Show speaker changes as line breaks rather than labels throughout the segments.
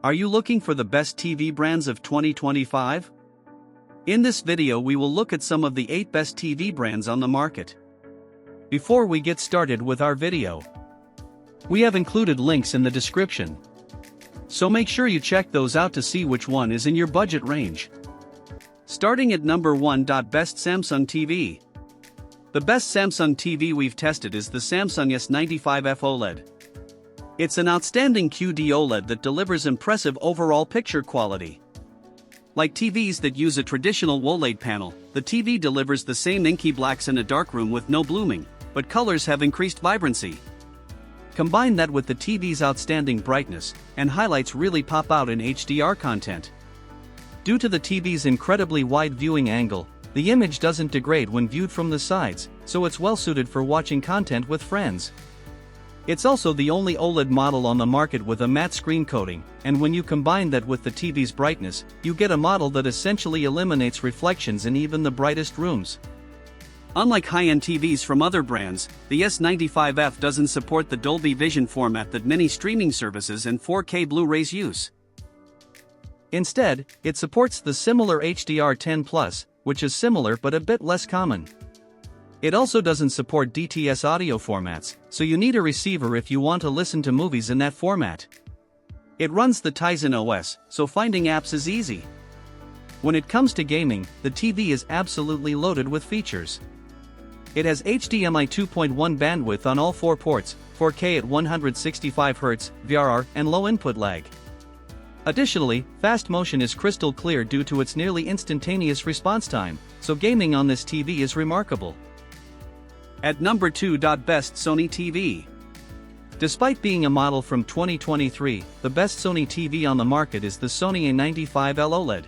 Are you looking for the best TV brands of 2025? In this video we will look at some of the 8 best TV brands on the market. Before we get started with our video, we have included links in the description, so make sure you check those out to see which one is in your budget range. Starting at number 1. Best Samsung TV. The best Samsung TV we've tested is the Samsung S95F OLED. It's an outstanding QD OLED that delivers impressive overall picture quality. Like TVs that use a traditional OLED panel, the TV delivers the same inky blacks in a darkroom with no blooming, but colors have increased vibrancy. Combine that with the TV's outstanding brightness, and highlights really pop out in HDR content. Due to the TV's incredibly wide viewing angle, the image doesn't degrade when viewed from the sides, so it's well suited for watching content with friends. It's also the only OLED model on the market with a matte screen coating, and when you combine that with the TV's brightness, you get a model that essentially eliminates reflections in even the brightest rooms. Unlike high-end TVs from other brands, the S95F doesn't support the Dolby Vision format that many streaming services and 4K Blu-rays use. Instead, it supports the similar HDR10+, which is similar but a bit less common. It also doesn't support DTS audio formats, so you need a receiver if you want to listen to movies in that format. It runs the Tizen OS, so finding apps is easy. When it comes to gaming, the TV is absolutely loaded with features. It has HDMI 2.1 bandwidth on all 4 ports, 4K at 165Hz, VRR, and low input lag. Additionally, fast motion is crystal clear due to its nearly instantaneous response time, so gaming on this TV is remarkable. At number 2. Best Sony TV. Despite being a model from 2023, the best Sony TV on the market is the Sony A95L OLED.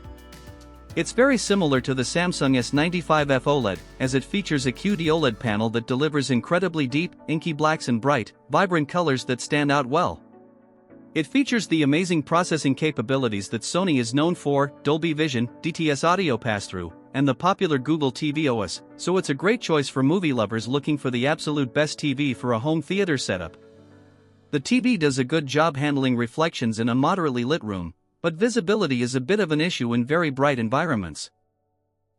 It's very similar to the Samsung S95F OLED, as it features a QD OLED panel that delivers incredibly deep, inky blacks and bright, vibrant colors that stand out well. It features the amazing processing capabilities that Sony is known for, Dolby Vision, DTS audio pass-through, and the popular Google TV OS, so it's a great choice for movie lovers looking for the absolute best TV for a home theater setup. The TV does a good job handling reflections in a moderately lit room, but visibility is a bit of an issue in very bright environments.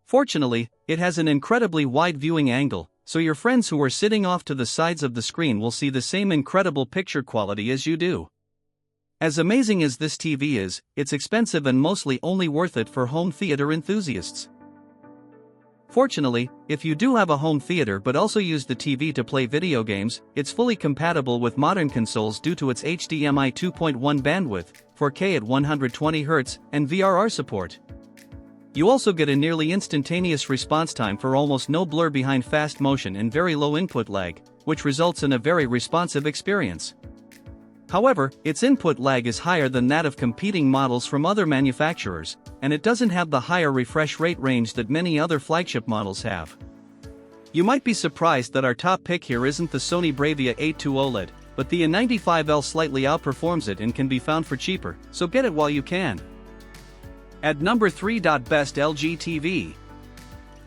Fortunately, it has an incredibly wide viewing angle, so your friends who are sitting off to the sides of the screen will see the same incredible picture quality as you do. As amazing as this TV is, it's expensive and mostly only worth it for home theater enthusiasts. Fortunately, if you do have a home theater but also use the TV to play video games, it's fully compatible with modern consoles due to its HDMI 2.1 bandwidth, 4K at 120Hz, and VRR support. You also get a nearly instantaneous response time for almost no blur behind fast motion and very low input lag, which results in a very responsive experience. However, its input lag is higher than that of competing models from other manufacturers, and it doesn't have the higher refresh rate range that many other flagship models have. You might be surprised that our top pick here isn't the Sony Bravia 8.2 OLED, but the A95L slightly outperforms it and can be found for cheaper, so get it while you can. At number 3. Best LG TV.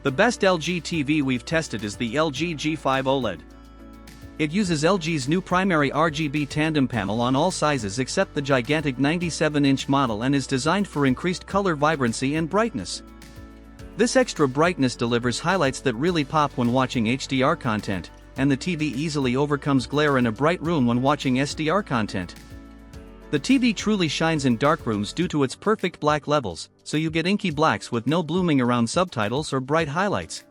The best LG TV we've tested is the LG G5 OLED. It uses LG's new primary RGB tandem panel on all sizes except the gigantic 97-inch model and is designed for increased color vibrancy and brightness. This extra brightness delivers highlights that really pop when watching HDR content, and the TV easily overcomes glare in a bright room when watching SDR content. The TV truly shines in dark rooms due to its perfect black levels, so you get inky blacks with no blooming around subtitles or bright highlights.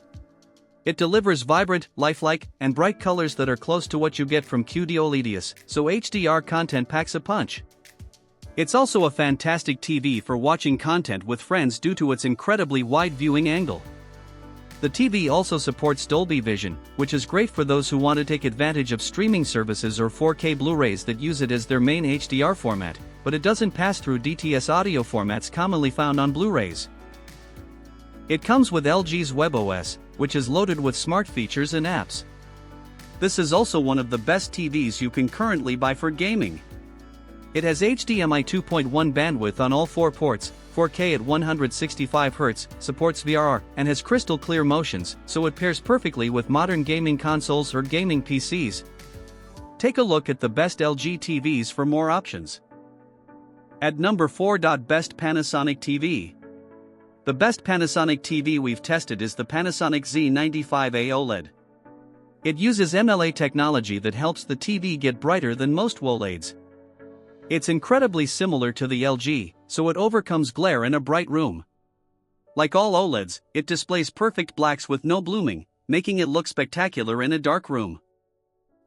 It delivers vibrant, lifelike, and bright colors that are close to what you get from QD OLEDs, so HDR content packs a punch. It's also a fantastic TV for watching content with friends due to its incredibly wide viewing angle. The TV also supports Dolby Vision, which is great for those who want to take advantage of streaming services or 4K Blu-rays that use it as their main HDR format, but it doesn't pass through DTS audio formats commonly found on Blu-rays. It comes with LG's WebOS, which is loaded with smart features and apps. This is also one of the best TVs you can currently buy for gaming. It has HDMI 2.1 bandwidth on all 4 ports, 4K at 165Hz, supports VRR, and has crystal clear motions, so it pairs perfectly with modern gaming consoles or gaming PCs. Take a look at the best LG TVs for more options. At number 4. Best Panasonic TV. The best Panasonic TV we've tested is the Panasonic Z95A OLED. It uses MLA technology that helps the TV get brighter than most OLEDs. It's incredibly similar to the LG, so it overcomes glare in a bright room. Like all OLEDs, it displays perfect blacks with no blooming, making it look spectacular in a dark room.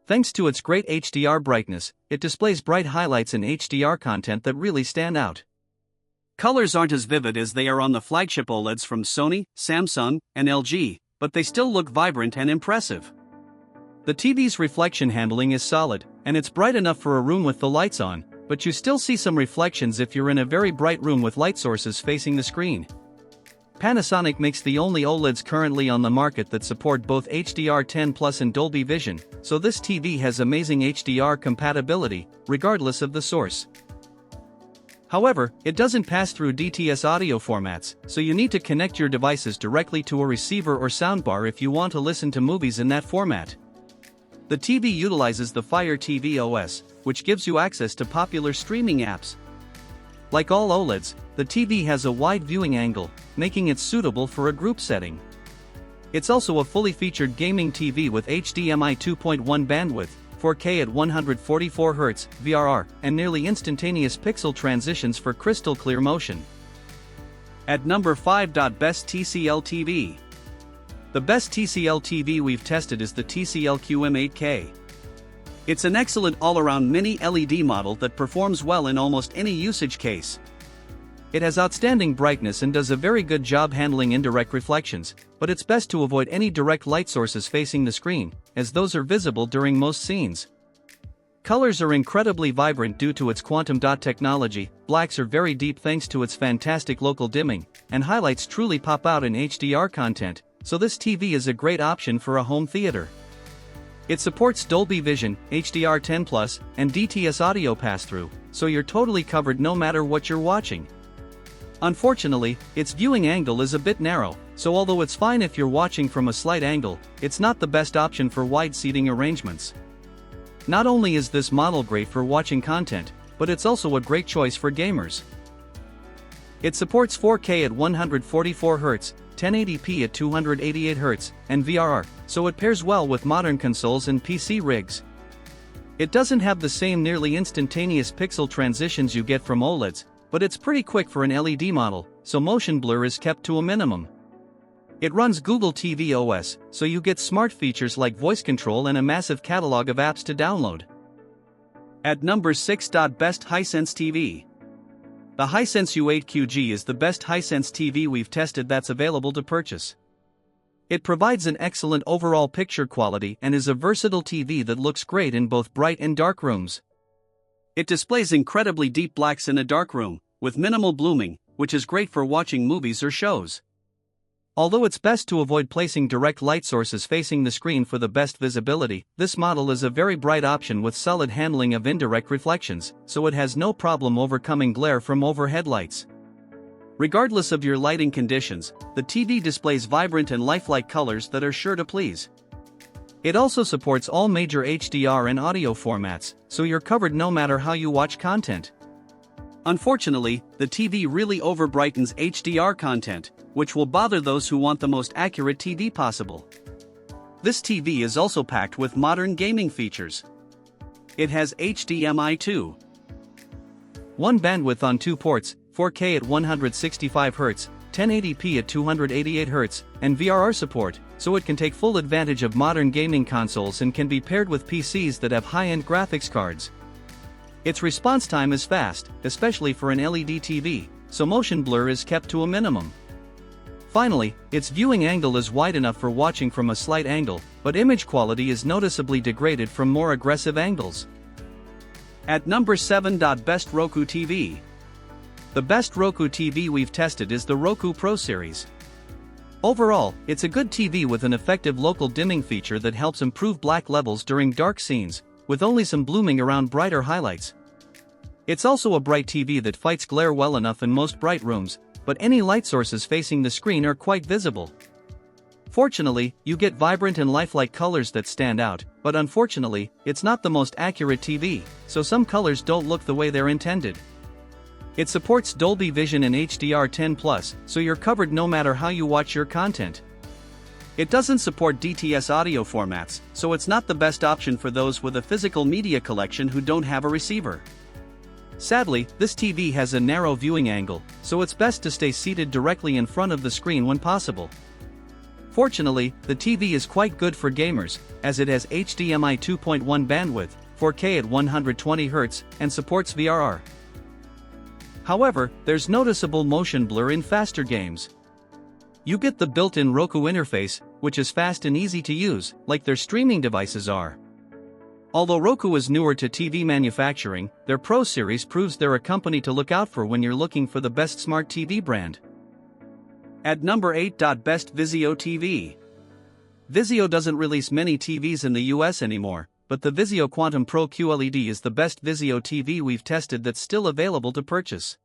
Thanks to its great HDR brightness, it displays bright highlights and HDR content that really stand out. Colors aren't as vivid as they are on the flagship OLEDs from Sony, Samsung, and LG, but they still look vibrant and impressive. The TV's reflection handling is solid, and it's bright enough for a room with the lights on, but you still see some reflections if you're in a very bright room with light sources facing the screen. Panasonic makes the only OLEDs currently on the market that support both HDR10+ and Dolby Vision, so this TV has amazing HDR compatibility, regardless of the source. However, it doesn't pass through DTS audio formats, so you need to connect your devices directly to a receiver or soundbar if you want to listen to movies in that format. The TV utilizes the Fire TV OS, which gives you access to popular streaming apps. Like all OLEDs, the TV has a wide viewing angle, making it suitable for a group setting. It's also a fully featured gaming TV with HDMI 2.1 bandwidth, 4K at 144Hz, VRR, and nearly instantaneous pixel transitions for crystal clear motion. At number 5. Best TCL TV. The best TCL TV we've tested is the TCL QM8K. It's an excellent all-around mini LED model that performs well in almost any usage case. It has outstanding brightness and does a very good job handling indirect reflections, but it's best to avoid any direct light sources facing the screen, as those are visible during most scenes. Colors are incredibly vibrant due to its quantum dot technology, blacks are very deep thanks to its fantastic local dimming, and highlights truly pop out in HDR content, so this TV is a great option for a home theater. It supports Dolby Vision, HDR10+, and DTS audio pass-through, so you're totally covered no matter what you're watching. Unfortunately, its viewing angle is a bit narrow, so although it's fine if you're watching from a slight angle, it's not the best option for wide seating arrangements. Not only is this model great for watching content, but it's also a great choice for gamers. It supports 4K at 144Hz, 1080p at 288Hz, and VRR, so it pairs well with modern consoles and PC rigs. It doesn't have the same nearly instantaneous pixel transitions you get from OLEDs, but it's pretty quick for an LED model, so motion blur is kept to a minimum. It runs Google TV OS, so you get smart features like voice control and a massive catalog of apps to download. At number 6. Best Hisense TV. The Hisense U8QG is the best Hisense TV we've tested that's available to purchase. It provides an excellent overall picture quality and is a versatile TV that looks great in both bright and dark rooms. It displays incredibly deep blacks in a dark room, with minimal blooming, which is great for watching movies or shows. Although it's best to avoid placing direct light sources facing the screen for the best visibility, this model is a very bright option with solid handling of indirect reflections, so it has no problem overcoming glare from overhead lights. Regardless of your lighting conditions, the TV displays vibrant and lifelike colors that are sure to please. It also supports all major HDR and audio formats, so you're covered no matter how you watch content. Unfortunately, the TV really overbrightens HDR content, which will bother those who want the most accurate TV possible. This TV is also packed with modern gaming features. It has HDMI 2.1 bandwidth on 2 ports, 4K at 165Hz, 1080p at 288Hz, and VRR support, so it can take full advantage of modern gaming consoles and can be paired with PCs that have high-end graphics cards. Its response time is fast, especially for an LED TV, so motion blur is kept to a minimum. Finally, its viewing angle is wide enough for watching from a slight angle, but image quality is noticeably degraded from more aggressive angles. At number 7. Best Roku TV. The best Roku TV we've tested is the Roku Pro series. Overall, it's a good TV with an effective local dimming feature that helps improve black levels during dark scenes, with only some blooming around brighter highlights. It's also a bright TV that fights glare well enough in most bright rooms, but any light sources facing the screen are quite visible. Fortunately, you get vibrant and lifelike colors that stand out, but unfortunately, it's not the most accurate TV, so some colors don't look the way they're intended. It supports Dolby Vision and HDR10+, so you're covered no matter how you watch your content. It doesn't support DTS audio formats, so it's not the best option for those with a physical media collection who don't have a receiver. Sadly, this TV has a narrow viewing angle, so it's best to stay seated directly in front of the screen when possible. Fortunately, the TV is quite good for gamers, as it has HDMI 2.1 bandwidth, 4K at 120Hz, and supports VRR. However, there's noticeable motion blur in faster games. You get the built-in Roku interface, which is fast and easy to use, like their streaming devices are. Although Roku is newer to TV manufacturing, their Pro series proves they're a company to look out for when you're looking for the best smart TV brand. At number 8. Best Vizio TV. Vizio doesn't release many TVs in the US anymore, but the Vizio Quantum Pro QLED is the best Vizio TV we've tested that's still available to purchase.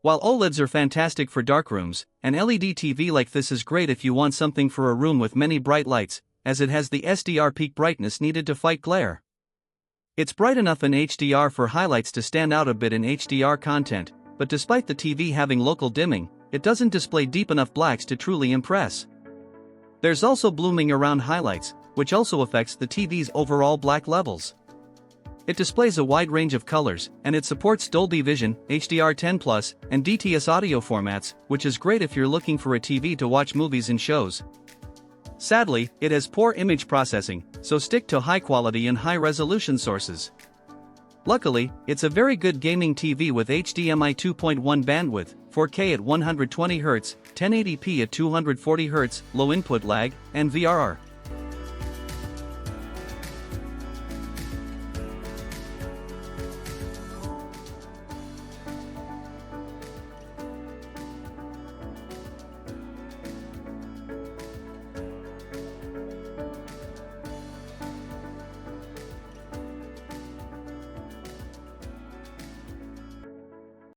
While OLEDs are fantastic for darkrooms, an LED TV like this is great if you want something for a room with many bright lights, as it has the SDR peak brightness needed to fight glare. It's bright enough in HDR for highlights to stand out a bit in HDR content, but despite the TV having local dimming, it doesn't display deep enough blacks to truly impress. There's also blooming around highlights, which also affects the TV's overall black levels. It displays a wide range of colors, and it supports Dolby Vision, HDR10+, and DTS audio formats, which is great if you're looking for a TV to watch movies and shows. Sadly, it has poor image processing, so stick to high quality and high resolution sources. Luckily, it's a very good gaming TV with HDMI 2.1 bandwidth, 4K at 120Hz, 1080p at 240Hz, low input lag, and VRR.